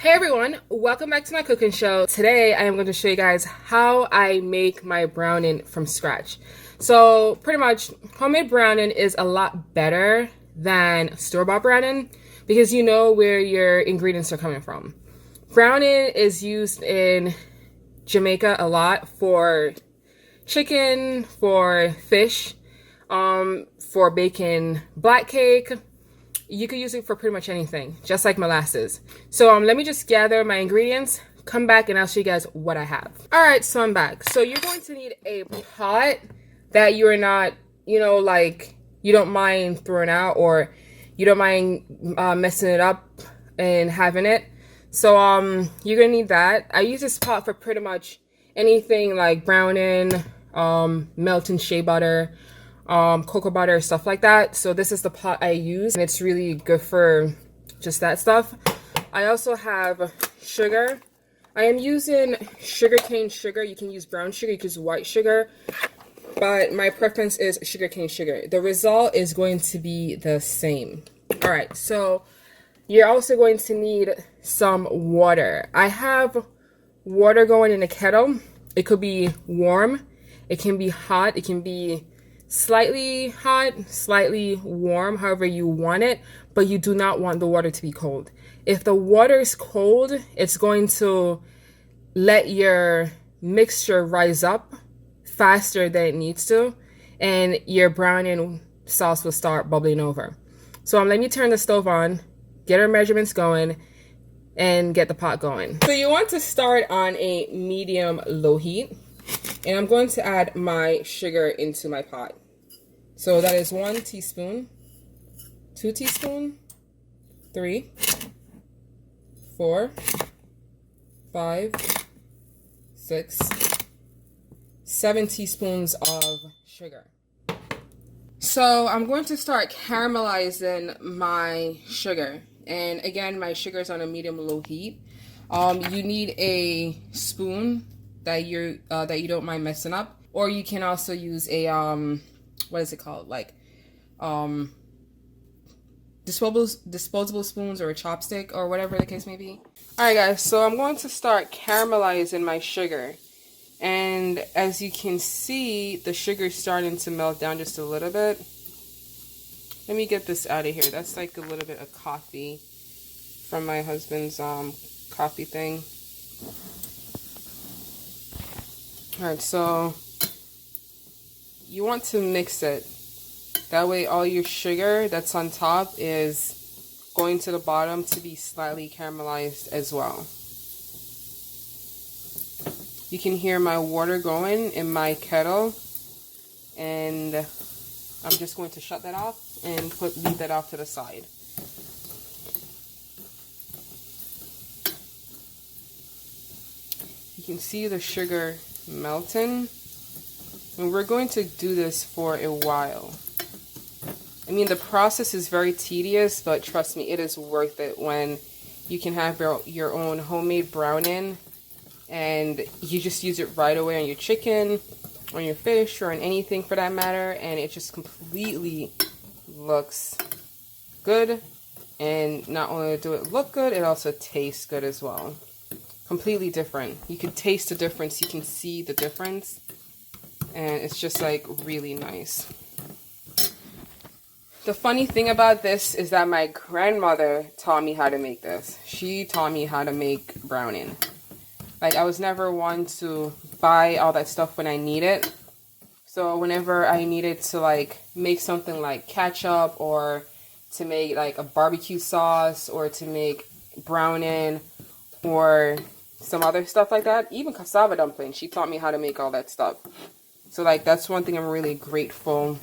Hey everyone, welcome back to my cooking show. Today I am going to show you guys how I make my browning from scratch. So pretty much homemade browning is a lot better than store-bought browning because you know where your ingredients are coming from. Browning is used in Jamaica a lot for chicken, for fish, for baking black cake. You could use it for pretty much anything, just like molasses. So let me just gather my ingredients, come back, and I'll show you guys what I have. All right, so I'm back. So you're going to need a pot that you're not, like you don't mind throwing out or you don't mind messing it up and having it. So you're gonna need that. I use this pot for pretty much anything like browning, melting shea butter, cocoa butter, stuff like that. So this is the pot I use, and it's really good for just that stuff. I also have sugar. I am using sugarcane sugar. You can use brown sugar, you can use white sugar, but my preference is sugarcane sugar. The result is going to be the same. All right, so you're also going to need some water. I have water going in a kettle. It could be warm, it can be hot, it can be slightly hot, slightly warm, however you want it, but you do not want the water to be cold. If the water is cold, it's going to let your mixture rise up faster than it needs to, and your browning sauce will start bubbling over. So let me turn the stove on, get our measurements going, and get the pot going. So you want to start on a medium-low heat, and I'm going to add my sugar into my pot. So that is 1 teaspoon, 2 teaspoons, 3, 4, 5, 6, 7 teaspoons of sugar. So I'm going to start caramelizing my sugar. And again, my sugar is on a medium-low heat. You need a spoon that you don't mind messing up, or you can also use a what is it called, like disposable spoons or a chopstick or whatever the case may be. All right, guys, so I'm going to start caramelizing my sugar, and as you can see, the sugar is starting to melt down just a little bit. Let me get this out of here. That's like a little bit of coffee from my husband's coffee thing. Alright, so you want to mix it. That way all your sugar that's on top is going to the bottom to be slightly caramelized as well. You can hear my water going in my kettle, and I'm just going to shut that off and leave that off to the side. You can see the sugar melting, and we're going to do this for a while. I mean, the process is very tedious, but trust me, it is worth it when you can have your own homemade browning, and you just use it right away on your chicken, on your fish, or on anything for that matter, and it just completely looks good. And not only do it look good, it also tastes good as well. Completely different. You can taste the difference, you can see the difference, and it's just like really nice. The funny thing about this is that my grandmother taught me how to make this. She taught me how to make browning. Like, I was never one to buy all that stuff when I need it. So whenever I needed to like make something like ketchup, or to make like a barbecue sauce, or to make browning, or some other stuff like that, even cassava dumplings, she taught me how to make all that stuff. So like, that's one thing I'm really grateful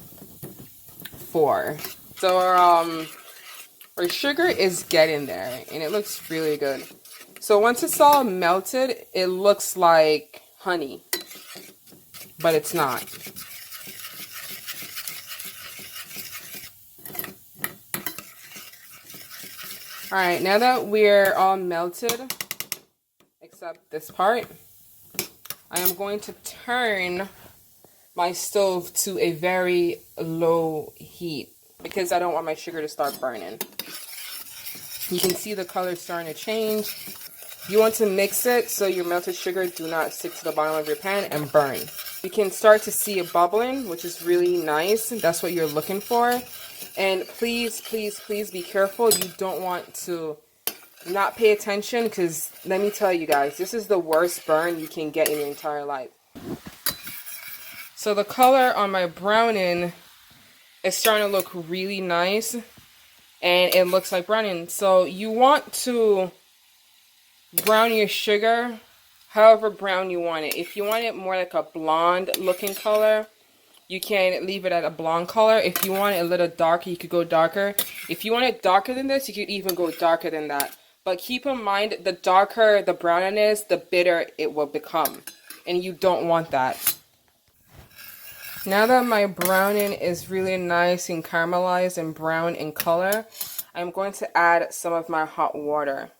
for. So our sugar is getting there, and it looks really good. So once it's all melted, it looks like honey, but it's not. All right, now that we're all melted, except this part, I am going to turn my stove to a very low heat because I don't want my sugar to start burning. You can see the color starting to change. You want to mix it so your melted sugar do not stick to the bottom of your pan and burn. You can start to see it bubbling, which is really nice. That's what you're looking for. And please, please, please be careful. You don't want to not pay attention, because let me tell you guys, this is the worst burn you can get in your entire life. So the color on my browning is starting to look really nice, and it looks like browning. So you want to brown your sugar however brown you want it. If you want it more like a blonde looking color, you can leave it at a blonde color. If you want it a little darker, you could go darker. If you want it darker than this, you could even go darker than that. But keep in mind, the darker the browning is, the bitter it will become. And you don't want that. Now that my browning is really nice and caramelized and brown in color, I'm going to add some of my hot water.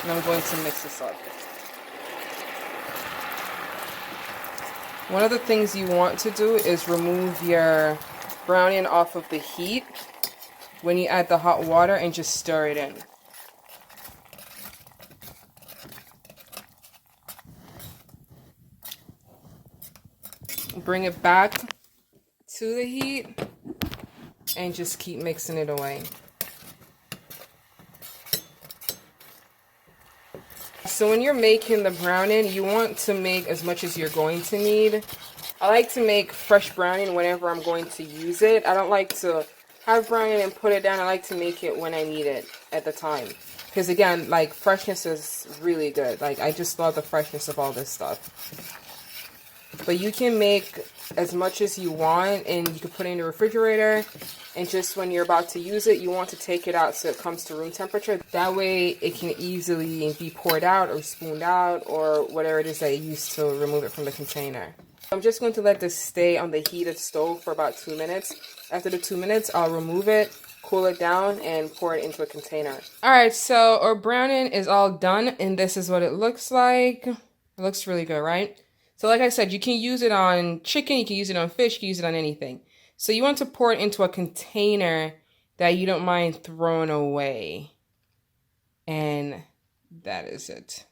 And I'm going to mix this up. One of the things you want to do is remove your browning off of the heat when you add the hot water and just stir it in. Bring it back to the heat and just keep mixing it away. So when you're making the browning, you want to make as much as you're going to need. I like to make fresh browning whenever I'm going to use it. I don't like to have browning and put it down. I like to make it when I need it at the time. Because again, like, freshness is really good. Like, I just love the freshness of all this stuff. But you can make as much as you want, and you can put it in the refrigerator, and just when you're about to use it, you want to take it out so it comes to room temperature. That way it can easily be poured out or spooned out or whatever it is that you use to remove it from the container. I'm just going to let this stay on the heated stove for about 2 minutes. After the 2 minutes, I'll remove it, cool it down, and pour it into a container. Alright, so our browning is all done, and this is what it looks like. It looks really good, right? So like I said, you can use it on chicken, you can use it on fish, you can use it on anything. So you want to pour it into a container that you don't mind throwing away. And that is it.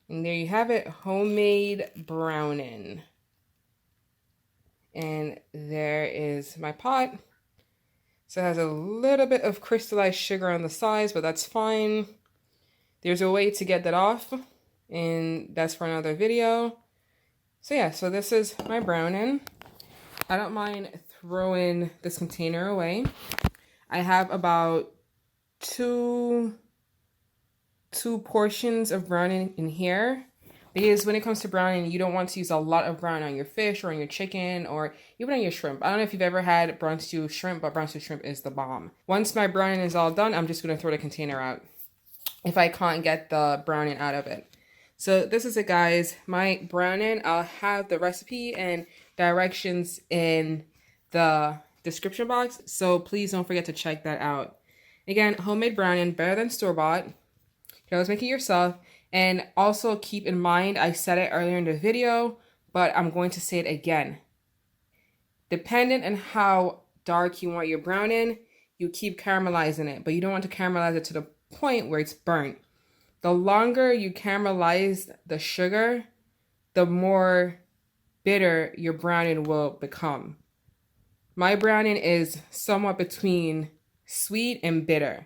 And there you have it, homemade browning. And there is my pot. So it has a little bit of crystallized sugar on the sides, but that's fine. There's a way to get that off, and that's for another video. So yeah, so this is my browning. I don't mind throwing this container away. I have about two portions of browning in here, because when it comes to browning, you don't want to use a lot of browning on your fish or on your chicken or even on your shrimp. I don't know if you've ever had brown stew shrimp, but brown stew shrimp is the bomb. Once my browning is all done, I'm just going to throw the container out if I can't get the browning out of it. So this is it, guys, my browning. I'll have the recipe and directions in the description box, so please don't forget to check that out. Again, homemade browning, better than store-bought. You can always make it yourself. And also keep in mind, I said it earlier in the video, but I'm going to say it again. Dependent on how dark you want your browning, you keep caramelizing it, but you don't want to caramelize it to the point where it's burnt. The longer you caramelize the sugar, the more bitter your browning will become. My browning is somewhat between sweet and bitter,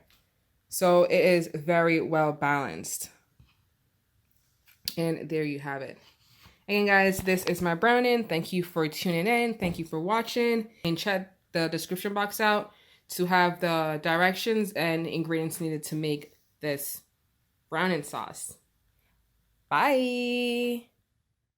so it is very well balanced. And there you have it. Again, guys, this is my browning. Thank you for tuning in. Thank you for watching. And check the description box out to have the directions and ingredients needed to make this browning sauce. Bye.